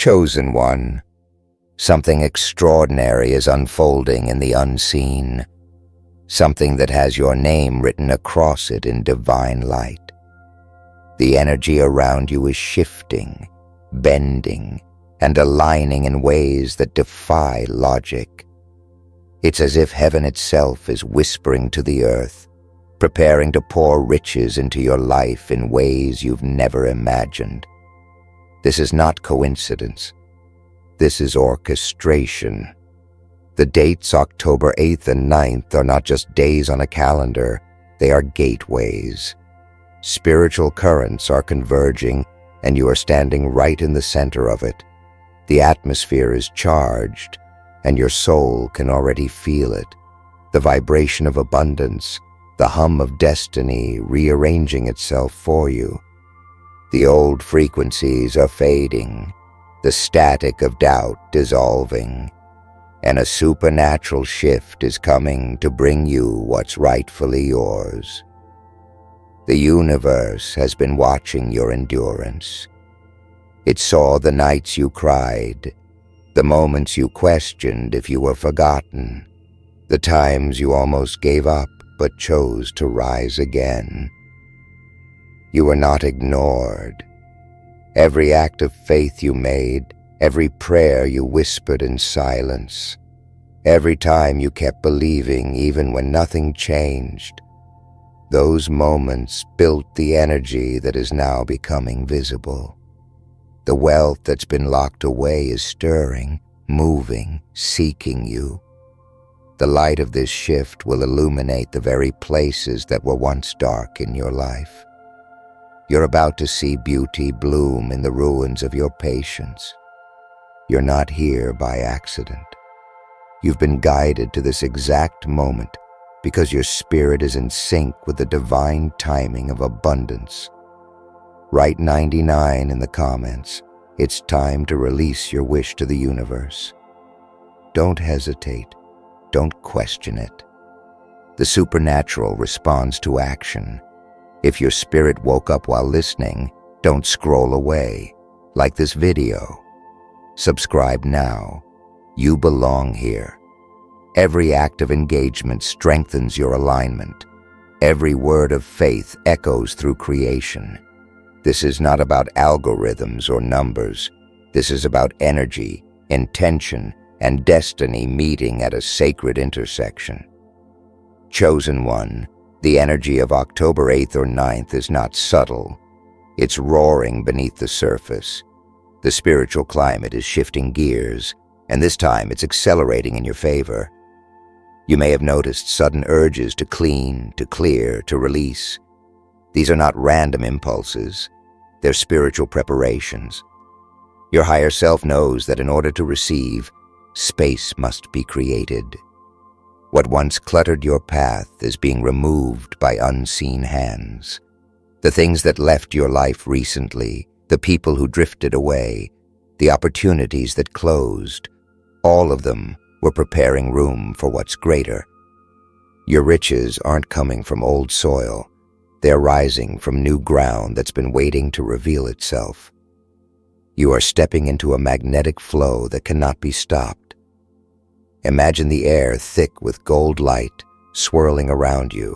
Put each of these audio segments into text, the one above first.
Chosen one, something extraordinary is unfolding in the unseen, something that has your name written across it in divine light. The energy around you is shifting, bending, and aligning in ways that defy logic. It's as if heaven itself is whispering to the earth, preparing to pour riches into your life in ways you've never imagined. This is not coincidence. This is orchestration. The dates October 8th and 9th are not just days on a calendar, they are gateways. Spiritual currents are converging, and you are standing right in the center of it. The atmosphere is charged, and your soul can already feel it. The vibration of abundance, the hum of destiny rearranging itself for you. The old frequencies are fading, the static of doubt dissolving, and a supernatural shift is coming to bring you what's rightfully yours. The universe has been watching your endurance. It saw the nights you cried, the moments you questioned if you were forgotten, the times you almost gave up but chose to rise again. You were not ignored. Every act of faith you made, every prayer you whispered in silence, every time you kept believing even when nothing changed, those moments built the energy that is now becoming visible. The wealth that's been locked away is stirring, moving, seeking you. The light of this shift will illuminate the very places that were once dark in your life. You're about to see beauty bloom in the ruins of your patience. You're not here by accident. You've been guided to this exact moment because your spirit is in sync with the divine timing of abundance. Write 99 in the comments. It's time to release your wish to the universe. Don't hesitate. Don't question it. The supernatural responds to action. If your spirit woke up while listening, don't scroll away. Like this video. Subscribe now. You belong here. Every act of engagement strengthens your alignment. Every word of faith echoes through creation. This is not about algorithms or numbers. This is about energy, intention, and destiny meeting at a sacred intersection. Chosen one, the energy of October 8th or 9th is not subtle. It's roaring beneath the surface. The spiritual climate is shifting gears, and this time it's accelerating in your favor. You may have noticed sudden urges to clean, to clear, to release. These are not random impulses. They're spiritual preparations. Your higher self knows that in order to receive, space must be created. What once cluttered your path is being removed by unseen hands. The things that left your life recently, the people who drifted away, the opportunities that closed, all of them were preparing room for what's greater. Your riches aren't coming from old soil. They're rising from new ground that's been waiting to reveal itself. You are stepping into a magnetic flow that cannot be stopped. Imagine the air thick with gold light swirling around you,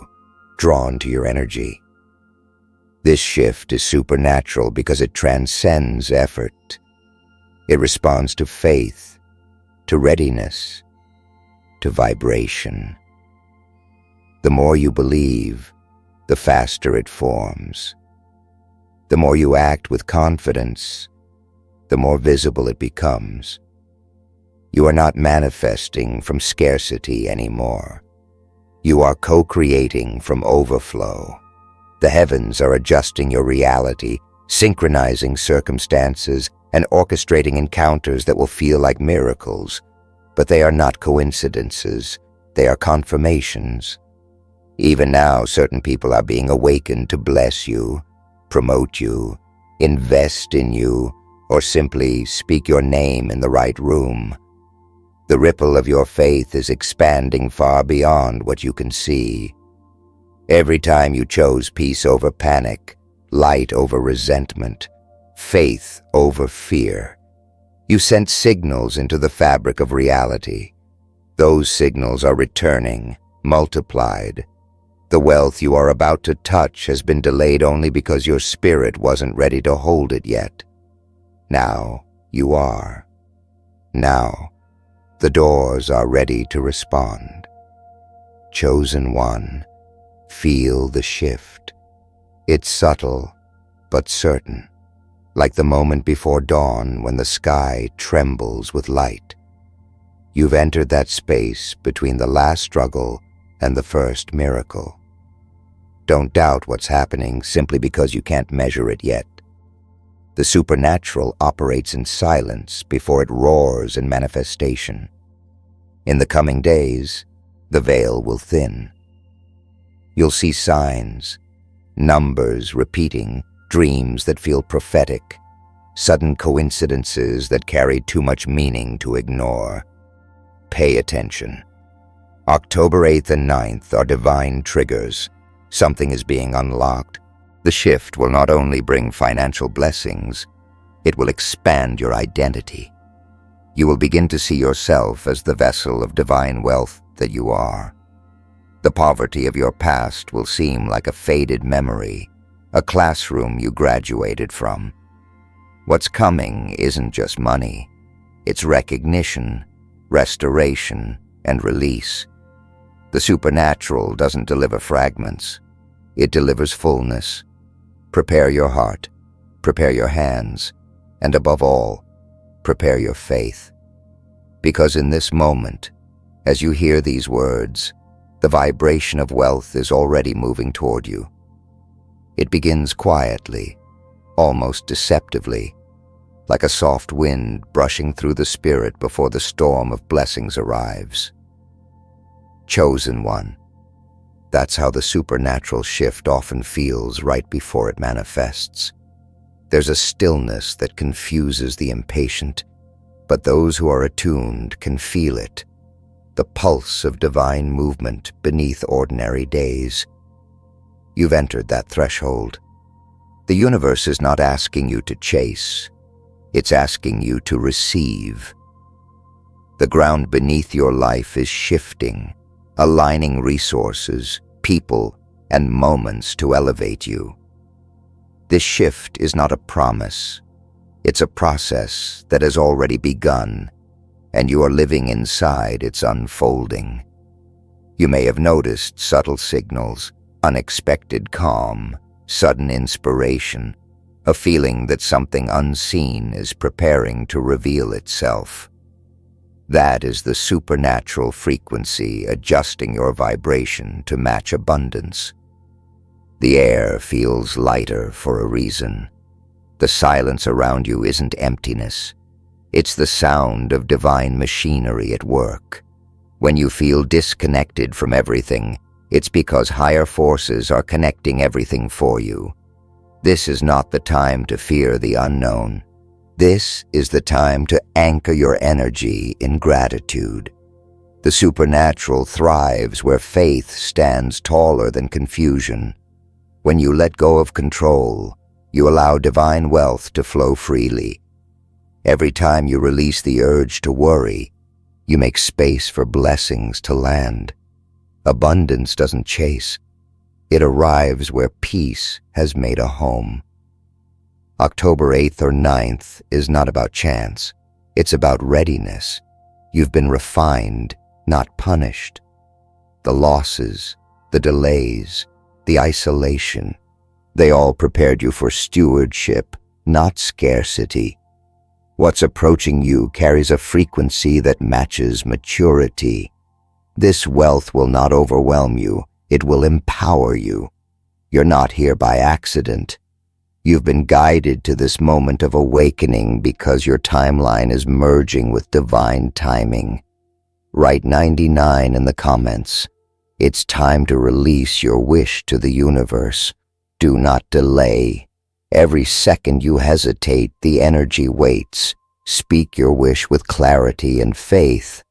drawn to your energy. This shift is supernatural because it transcends effort. It responds to faith, to readiness, to vibration. The more you believe, the faster it forms. The more you act with confidence, the more visible it becomes. You are not manifesting from scarcity anymore. You are co-creating from overflow. The heavens are adjusting your reality, synchronizing circumstances, and orchestrating encounters that will feel like miracles. But they are not coincidences. They are confirmations. Even now, certain people are being awakened to bless you, promote you, invest in you, or simply speak your name in the right room. The ripple of your faith is expanding far beyond what you can see. Every time you chose peace over panic, light over resentment, faith over fear, You sent signals into the fabric of reality. Those signals are returning, multiplied. The wealth you are about to touch has been delayed only because your spirit wasn't ready to hold it yet. Now you are. Now the doors are ready to respond. Chosen one, feel the shift. It's subtle, but certain, like the moment before dawn when the sky trembles with light. You've entered that space between the last struggle and the first miracle. Don't doubt what's happening simply because you can't measure it yet. The supernatural operates in silence before it roars in manifestation. In the coming days, the veil will thin. You'll see signs, numbers repeating, dreams that feel prophetic, sudden coincidences that carry too much meaning to ignore. Pay attention. October 8th and 9th are divine triggers. Something is being unlocked. The shift will not only bring financial blessings, it will expand your identity. You will begin to see yourself as the vessel of divine wealth that you are. The poverty of your past will seem like a faded memory, a classroom you graduated from. What's coming isn't just money. It's recognition, restoration, and release. The supernatural doesn't deliver fragments. It delivers fullness. Prepare your heart, prepare your hands, and above all, prepare your faith. Because in this moment, as you hear these words, the vibration of wealth is already moving toward you. It begins quietly, almost deceptively, like a soft wind brushing through the spirit before the storm of blessings arrives. Chosen one. That's how the supernatural shift often feels right before it manifests. There's a stillness that confuses the impatient, but those who are attuned can feel it, the pulse of divine movement beneath ordinary days. You've entered that threshold. The universe is not asking you to chase, it's asking you to receive. The ground beneath your life is shifting, aligning resources, people, and moments to elevate you. This shift is not a promise. It's a process that has already begun, and you are living inside its unfolding. You may have noticed subtle signals, unexpected calm, sudden inspiration, a feeling that something unseen is preparing to reveal itself. That is the supernatural frequency adjusting your vibration to match abundance. The air feels lighter for a reason. The silence around you isn't emptiness. It's the sound of divine machinery at work. When you feel disconnected from everything, it's because higher forces are connecting everything for you. This is not the time to fear the unknown. This is the time to anchor your energy in gratitude. The supernatural thrives where faith stands taller than confusion. When you let go of control, you allow divine wealth to flow freely. Every time you release the urge to worry, you make space for blessings to land. Abundance doesn't chase. It arrives where peace has made a home. October 8th or 9th is not about chance. It's about readiness. You've been refined, not punished. The losses, the delays, the isolation, they all prepared you for stewardship, not scarcity. What's approaching you carries a frequency that matches maturity. This wealth will not overwhelm you. It will empower you. You're not here by accident. You've been guided to this moment of awakening because your timeline is merging with divine timing. Write 99 in the comments. It's time to release your wish to the universe. Do not delay. Every second you hesitate, the energy waits. Speak your wish with clarity and faith.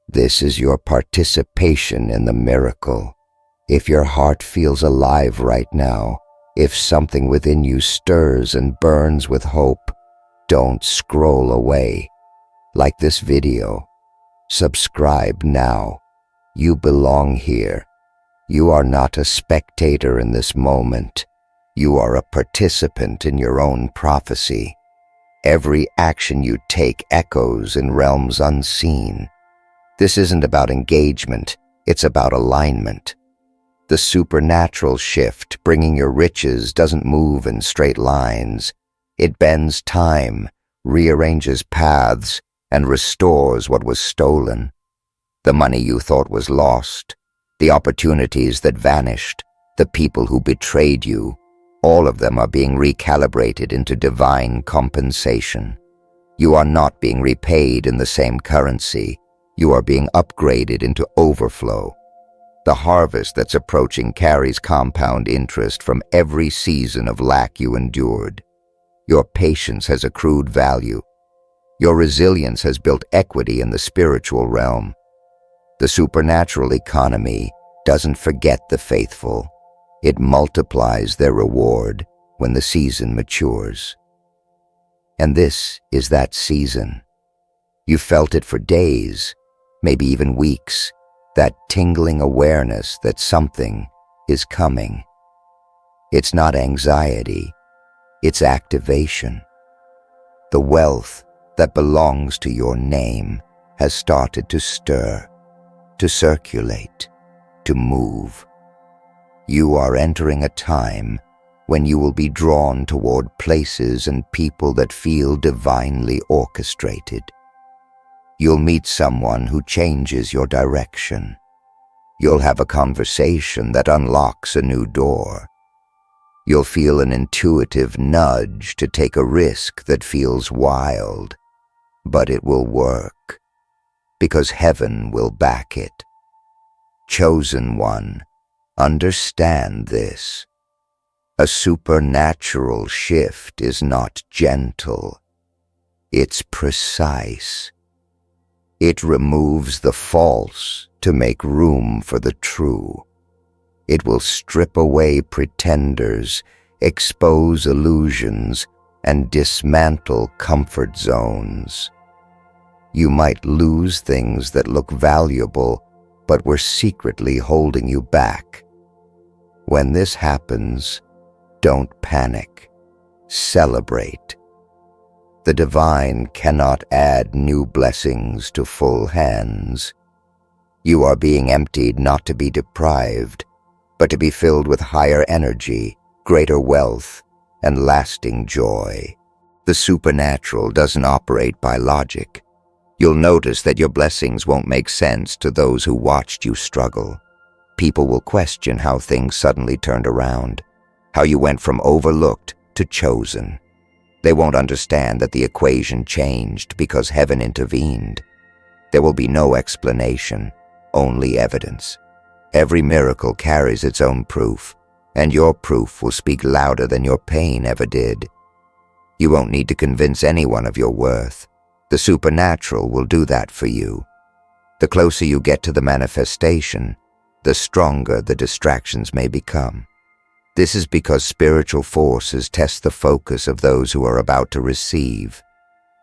This is your participation in the miracle. If your heart feels alive right now, if something within you stirs and burns with hope, don't scroll away. Like this video. Subscribe now. You belong here. You are not a spectator in this moment. You are a participant in your own prophecy. Every action you take echoes in realms unseen. This isn't about engagement, it's about alignment. The supernatural shift bringing your riches doesn't move in straight lines. It bends time, rearranges paths, and restores what was stolen. The money you thought was lost, the opportunities that vanished, the people who betrayed you, all of them are being recalibrated into divine compensation. You are not being repaid in the same currency. You are being upgraded into overflow. The harvest that's approaching carries compound interest from every season of lack you endured. Your patience has accrued value. Your resilience has built equity in the spiritual realm. The supernatural economy doesn't forget the faithful. It multiplies their reward when the season matures. And this is that season. You felt it for days, maybe even weeks, that tingling awareness that something is coming. It's not anxiety, it's activation. The wealth that belongs to your name has started to stir, to circulate, to move. You are entering a time when you will be drawn toward places and people that feel divinely orchestrated. You'll meet someone who changes your direction. You'll have a conversation that unlocks a new door. You'll feel an intuitive nudge to take a risk that feels wild, but it will work, because heaven will back it. Chosen one, understand this. A supernatural shift is not gentle. It's precise. It removes the false to make room for the true. It will strip away pretenders, expose illusions, and dismantle comfort zones. You might lose things that look valuable, but were secretly holding you back. When this happens, don't panic. Celebrate. The divine cannot add new blessings to full hands. You are being emptied not to be deprived, but to be filled with higher energy, greater wealth, and lasting joy. The supernatural doesn't operate by logic. You'll notice that your blessings won't make sense to those who watched you struggle. People will question how things suddenly turned around, how you went from overlooked to chosen. They won't understand that the equation changed because heaven intervened. There will be no explanation, only evidence. Every miracle carries its own proof, and your proof will speak louder than your pain ever did. You won't need to convince anyone of your worth. The supernatural will do that for you. The closer you get to the manifestation, the stronger the distractions may become. This is because spiritual forces test the focus of those who are about to receive.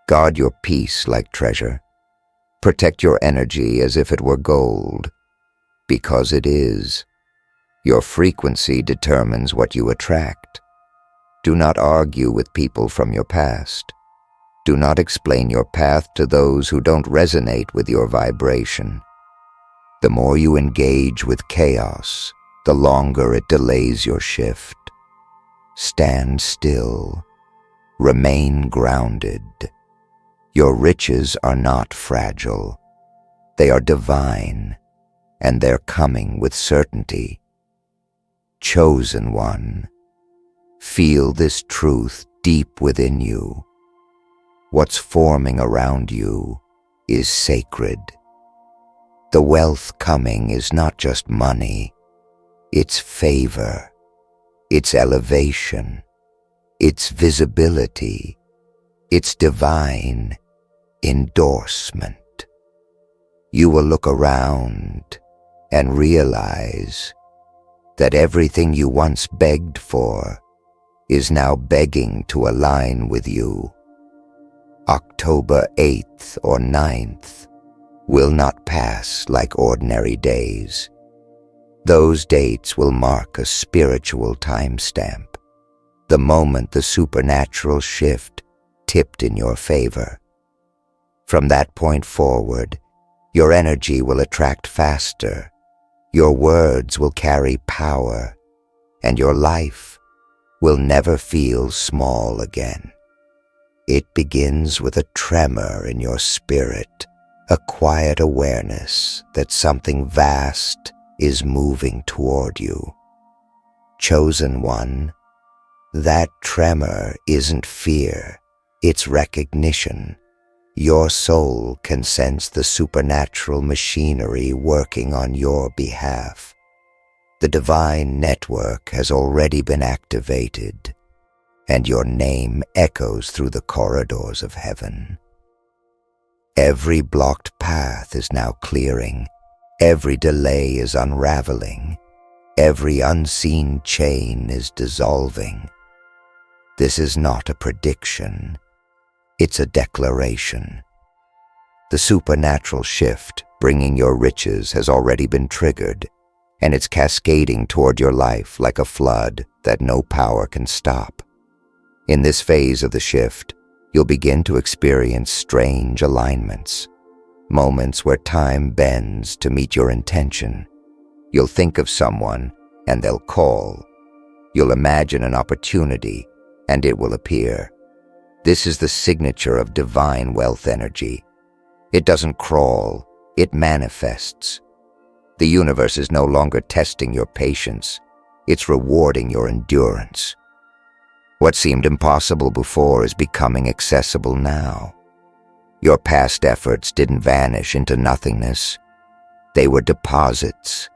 Guard your peace like treasure. Protect your energy as if it were gold, because it is. Your frequency determines what you attract. Do not argue with people from your past. Do not explain your path to those who don't resonate with your vibration. The more you engage with chaos, the longer it delays your shift. Stand still. Remain grounded. Your riches are not fragile. They are divine, and they're coming with certainty. Chosen one, feel this truth deep within you. What's forming around you is sacred. The wealth coming is not just money. It's favor, it's elevation, it's visibility, it's divine endorsement. You will look around and realize that everything you once begged for is now begging to align with you. October 8th or 9th will not pass like ordinary days. Those dates will mark a spiritual timestamp, the moment the supernatural shift tipped in your favor. From that point forward, your energy will attract faster, your words will carry power, and your life will never feel small again. It begins with a tremor in your spirit, a quiet awareness that something vast is moving toward you. Chosen one, that tremor isn't fear, it's recognition. Your soul can sense the supernatural machinery working on your behalf. The divine network has already been activated, and your name echoes through the corridors of heaven. Every blocked path is now clearing, every delay is unraveling, every unseen chain is dissolving. This is not a prediction, it's a declaration. The supernatural shift bringing your riches has already been triggered, and it's cascading toward your life like a flood that no power can stop. In this phase of the shift, you'll begin to experience strange alignments, moments where time bends to meet your intention. You'll think of someone, and they'll call. You'll imagine an opportunity, and it will appear. This is the signature of divine wealth energy. It doesn't crawl, it manifests. The universe is no longer testing your patience, it's rewarding your endurance. What seemed impossible before is becoming accessible now. Your past efforts didn't vanish into nothingness. They were deposits,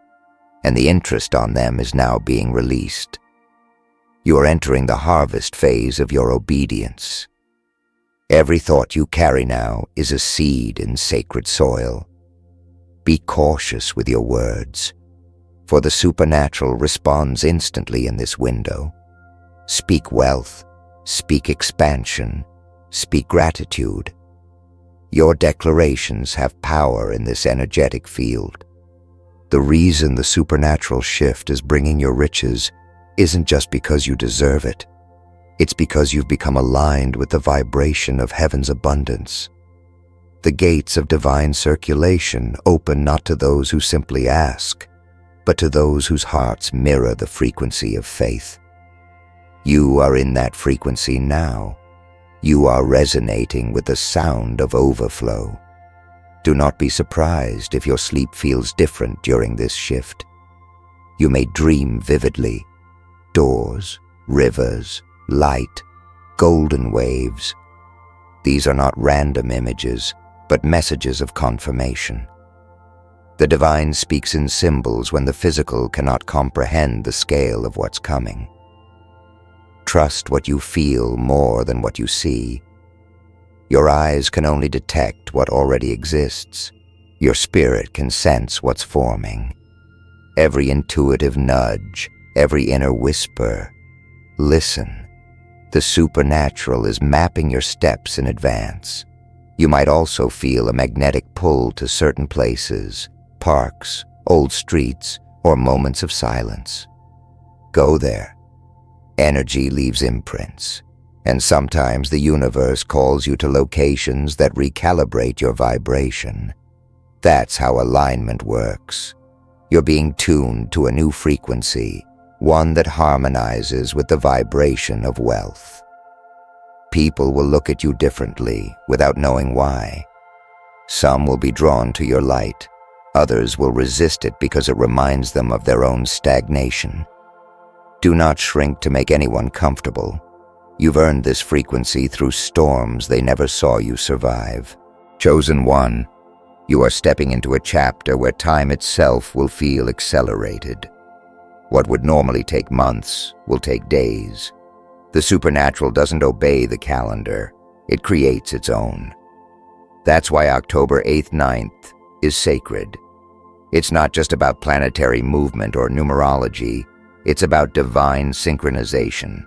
and the interest on them is now being released. You are entering the harvest phase of your obedience. Every thought you carry now is a seed in sacred soil. Be cautious with your words, for the supernatural responds instantly in this window. Speak wealth, speak expansion, speak gratitude. Your declarations have power in this energetic field. The reason the supernatural shift is bringing your riches isn't just because you deserve it. It's because you've become aligned with the vibration of heaven's abundance. The gates of divine circulation open not to those who simply ask, but to those whose hearts mirror the frequency of faith. You are in that frequency now. You are resonating with the sound of overflow. Do not be surprised if your sleep feels different during this shift. You may dream vividly. Doors, rivers, light, golden waves. These are not random images, but messages of confirmation. The divine speaks in symbols when the physical cannot comprehend the scale of what's coming. Trust what you feel more than what you see. Your eyes can only detect what already exists. Your spirit can sense what's forming. Every intuitive nudge, every inner whisper. Listen. The supernatural is mapping your steps in advance. You might also feel a magnetic pull to certain places, parks, old streets, or moments of silence. Go there. Energy leaves imprints, and sometimes the universe calls you to locations that recalibrate your vibration. That's how alignment works. You're being tuned to a new frequency, one that harmonizes with the vibration of wealth. People will look at you differently without knowing why. Some will be drawn to your light. Others will resist it because it reminds them of their own stagnation. Do not shrink to make anyone comfortable. You've earned this frequency through storms they never saw you survive. Chosen one, you are stepping into a chapter where time itself will feel accelerated. What would normally take months will take days. The supernatural doesn't obey the calendar, it creates its own. That's why October 8th, 9th is sacred. It's not just about planetary movement or numerology, it's about divine synchronization.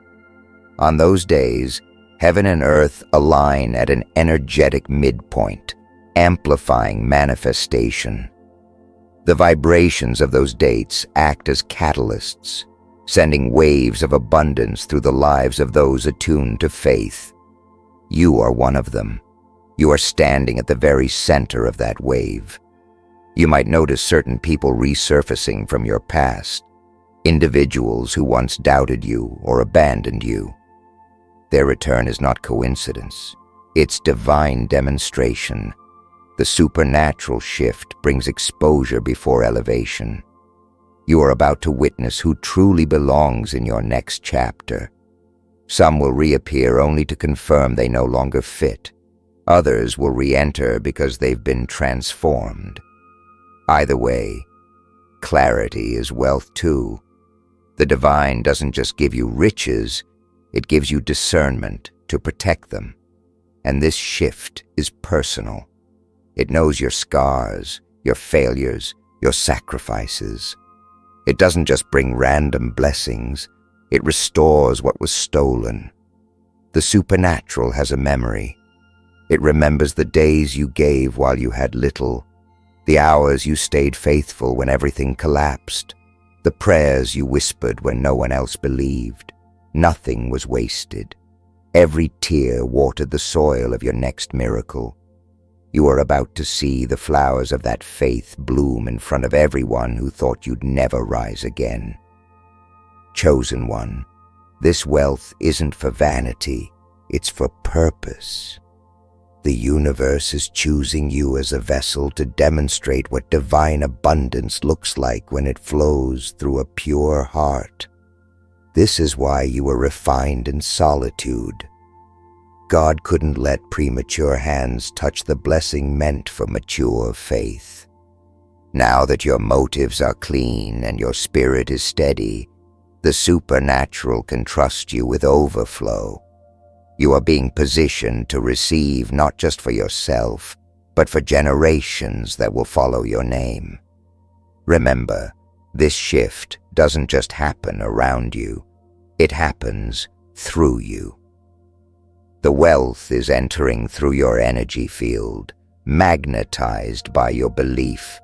On those days, Heaven and earth align at an energetic midpoint, amplifying manifestation. The vibrations of those dates act as catalysts, sending waves of abundance through the lives of those attuned to faith. You are one of them. You are standing at the very center of that wave. You might notice certain people resurfacing from your past, individuals who once doubted you or abandoned you. Their return is not coincidence. It's divine demonstration. The supernatural shift brings exposure before elevation. You are about to witness who truly belongs in your next chapter. Some will reappear only to confirm they no longer fit. Others will re-enter because they've been transformed. Either way, clarity is wealth too. The divine doesn't just give you riches, it gives you discernment to protect them. And this shift is personal. It knows your scars, your failures, your sacrifices. It doesn't just bring random blessings, it restores what was stolen. The supernatural has a memory. It remembers the days you gave while you had little, the hours you stayed faithful when everything collapsed, the prayers you whispered when no one else believed. Nothing was wasted. Every tear watered the soil of your next miracle. You are about to see the flowers of that faith bloom in front of everyone who thought you'd never rise again. Chosen one, this wealth isn't for vanity, it's for purpose. The universe is choosing you as a vessel to demonstrate what divine abundance looks like when it flows through a pure heart. This is why you were refined in solitude. God couldn't let premature hands touch the blessing meant for mature faith. Now that your motives are clean and your spirit is steady, the supernatural can trust you with overflow. You are being positioned to receive not just for yourself, but for generations that will follow your name. Remember, this shift doesn't just happen around you, it happens through you. The wealth is entering through your energy field, magnetized by your belief.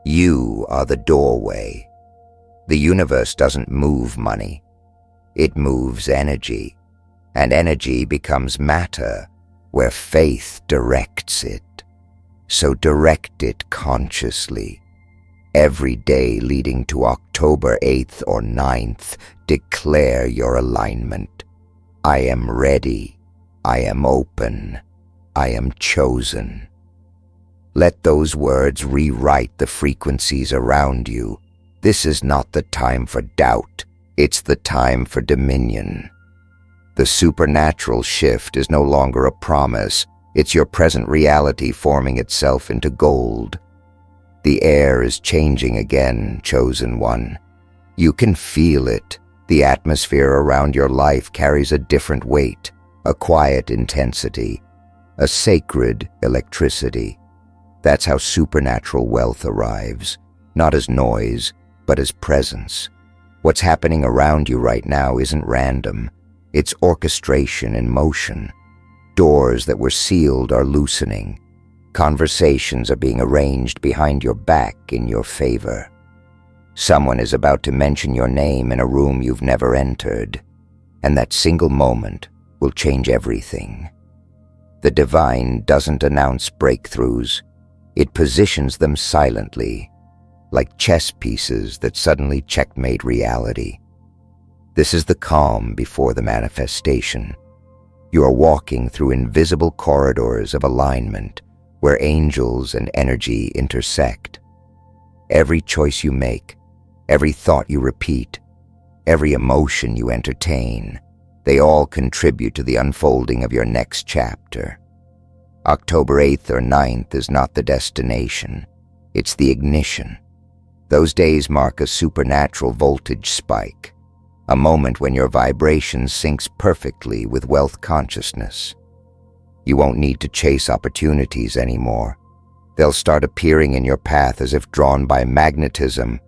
You are the doorway. The universe doesn't move money, it moves energy, and energy becomes matter where faith directs it. So direct it consciously. Every day leading to October 8th or 9th, declare your alignment. I am ready. I am open. I am chosen. Let those words rewrite the frequencies around you. This is not the time for doubt. It's the time for dominion. The supernatural shift is no longer a promise. It's your present reality forming itself into gold. The air is changing again, chosen one. You can feel it. The atmosphere around your life carries a different weight, a quiet intensity, a sacred electricity. That's how supernatural wealth arrives, not as noise, but as presence. What's happening around you right now isn't random. It's orchestration in motion. Doors that were sealed are loosening. Conversations are being arranged behind your back in your favor. Someone is about to mention your name in a room you've never entered, and that single moment will change everything. The divine doesn't announce breakthroughs. It positions them silently, like chess pieces that suddenly checkmate reality. This is the calm before the manifestation. You are walking through invisible corridors of alignment where angels and energy intersect. Every choice you make, every thought you repeat, every emotion you entertain, they all contribute to the unfolding of your next chapter. October 8th or 9th is not the destination, it's the ignition. Those days mark a supernatural voltage spike, a moment when your vibration syncs perfectly with wealth consciousness. You won't need to chase opportunities anymore. They'll start appearing in your path as if drawn by magnetism.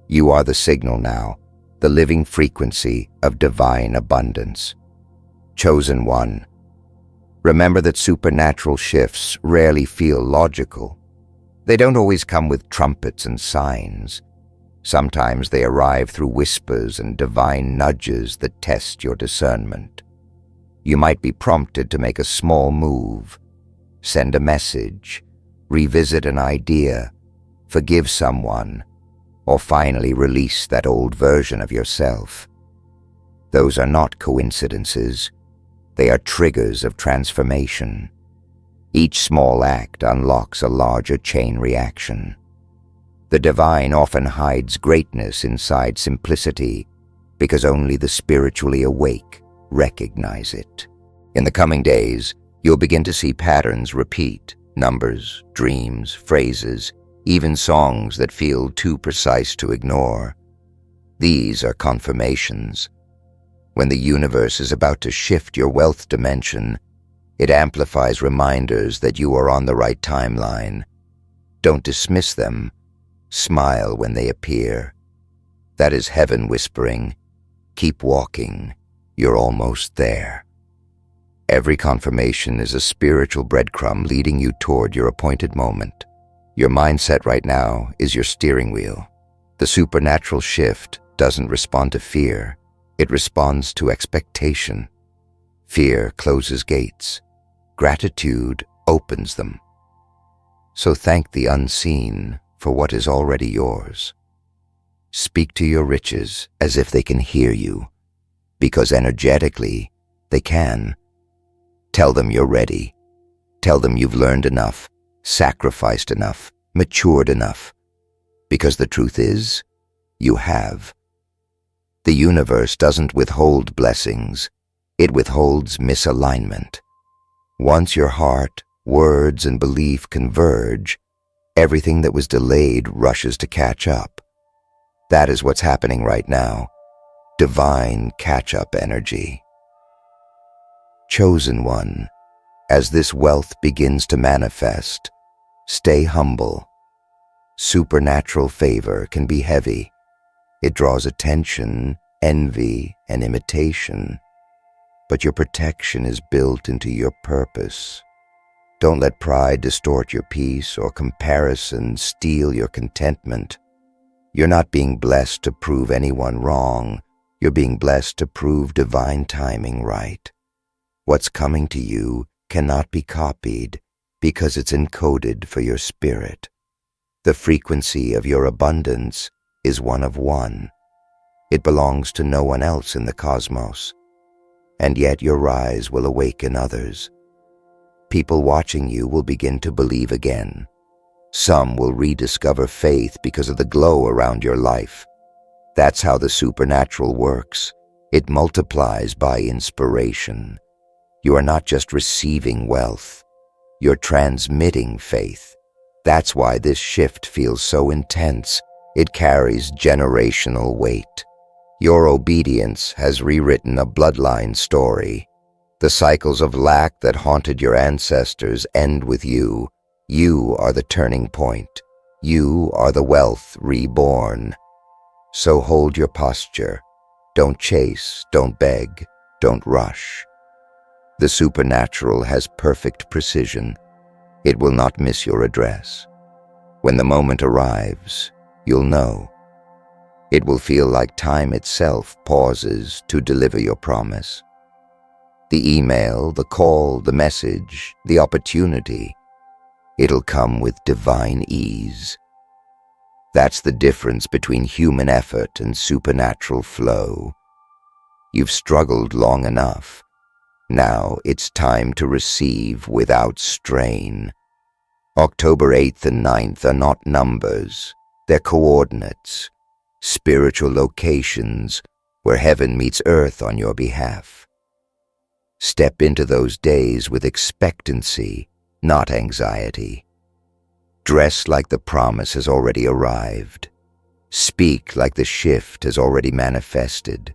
You are the signal now, the living frequency of divine abundance. Chosen one, remember that supernatural shifts rarely feel logical. They don't always come with trumpets and signs. Sometimes they arrive through whispers and divine nudges that test your discernment. You might be prompted to make a small move, send a message, revisit an idea, forgive someone, or finally release that old version of yourself. Those are not coincidences. They are triggers of transformation. Each small act unlocks a larger chain reaction. The divine often hides greatness inside simplicity because only the spiritually awake recognize it. In the coming days, you'll begin to see patterns repeat, numbers, dreams, phrases, even songs that feel too precise to ignore. These are confirmations. When the universe is about to shift your wealth dimension, it amplifies reminders that you are on the right timeline. Don't dismiss them. Smile when they appear. That is heaven whispering, "Keep walking. You're almost there." Every confirmation is a spiritual breadcrumb leading you toward your appointed moment. Your mindset right now is your steering wheel. The supernatural shift doesn't respond to fear. It responds to expectation. Fear closes gates. Gratitude opens them. So thank the unseen for what is already yours. Speak to your riches as if they can hear you, because energetically they can. Tell them you're ready. Tell them you've learned enough, sacrificed enough, matured enough. Because the truth is, you have. The universe doesn't withhold blessings. It withholds misalignment. Once your heart, words, and belief converge, everything that was delayed rushes to catch up. That is what's happening right now. Divine catch-up energy. Chosen one, as this wealth begins to manifest, stay humble. Supernatural favor can be heavy. It draws attention, envy, and imitation. But your protection is built into your purpose. Don't let pride distort your peace or comparison steal your contentment. You're not being blessed to prove anyone wrong. You're being blessed to prove divine timing right. What's coming to you cannot be copied because it's encoded for your spirit. The frequency of your abundance is one of one. It belongs to no one else in the cosmos. And yet your rise will awaken others. People watching you will begin to believe again. Some will rediscover faith because of the glow around your life. That's how the supernatural works. It multiplies by inspiration. You are not just receiving wealth. You're transmitting faith. That's why this shift feels so intense. It carries generational weight. Your obedience has rewritten a bloodline story. The cycles of lack that haunted your ancestors end with you. You are the turning point. You are the wealth reborn. So hold your posture. Don't chase, don't beg, don't rush. The supernatural has perfect precision. It will not miss your address. When the moment arrives, you'll know. It will feel like time itself pauses to deliver your promise. The email, the call, the message, the opportunity, it'll come with divine ease. That's the difference between human effort and supernatural flow. You've struggled long enough. Now it's time to receive without strain. October 8th and 9th are not numbers. They're coordinates, spiritual locations where heaven meets earth on your behalf. Step into those days with expectancy, not anxiety. Dress like the promise has already arrived. Speak like the shift has already manifested.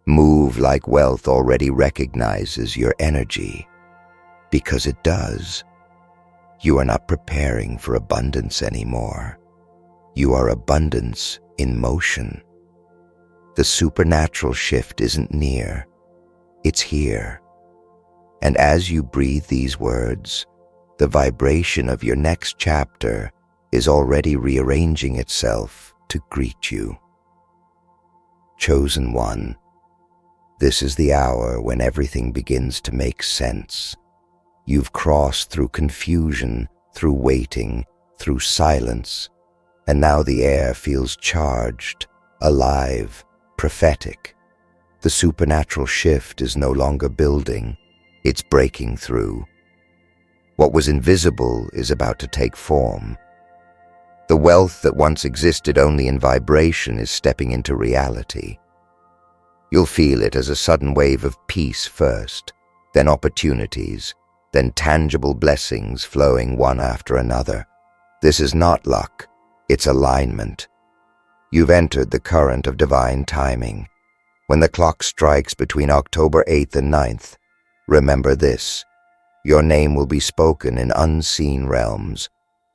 Move like wealth already recognizes your energy, because it does. You are not preparing for abundance anymore. You are abundance in motion. The supernatural shift isn't near. It's here. And as you breathe these words, the vibration of your next chapter is already rearranging itself to greet you. Chosen one, this is the hour when everything begins to make sense. You've crossed through confusion, through waiting, through silence, and now the air feels charged, alive, prophetic. The supernatural shift is no longer building, it's breaking through. What was invisible is about to take form. The wealth that once existed only in vibration is stepping into reality. You'll feel it as a sudden wave of peace first, then opportunities, then tangible blessings flowing one after another. This is not luck, it's alignment. You've entered the current of divine timing. When the clock strikes between October 8th and 9th, remember this: your name will be spoken in unseen realms.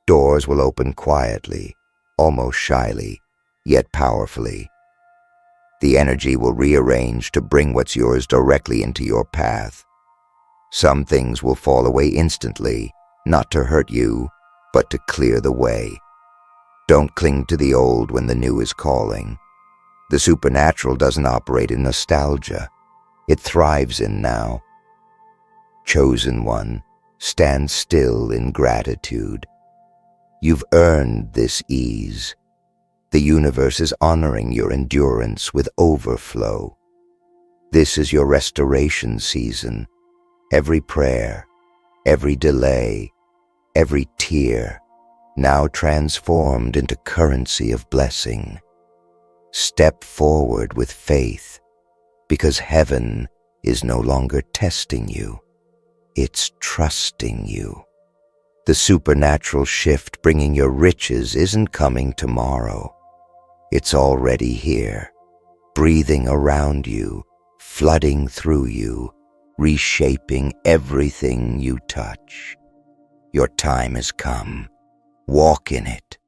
Doors will open quietly, almost shyly, yet powerfully. The energy will rearrange to bring what's yours directly into your path. Some things will fall away instantly, not to hurt you, but to clear the way. Don't cling to the old when the new is calling. The supernatural doesn't operate in nostalgia. It thrives in now. Chosen one, stand still in gratitude. You've earned this ease. The universe is honoring your endurance with overflow. This is your restoration season. Every prayer, every delay, every tear, now transformed into currency of blessing. Step forward with faith, because heaven is no longer testing you. It's trusting you. The supernatural shift bringing your riches isn't coming tomorrow. It's already here, breathing around you, flooding through you, reshaping everything you touch. Your time has come. Walk in it.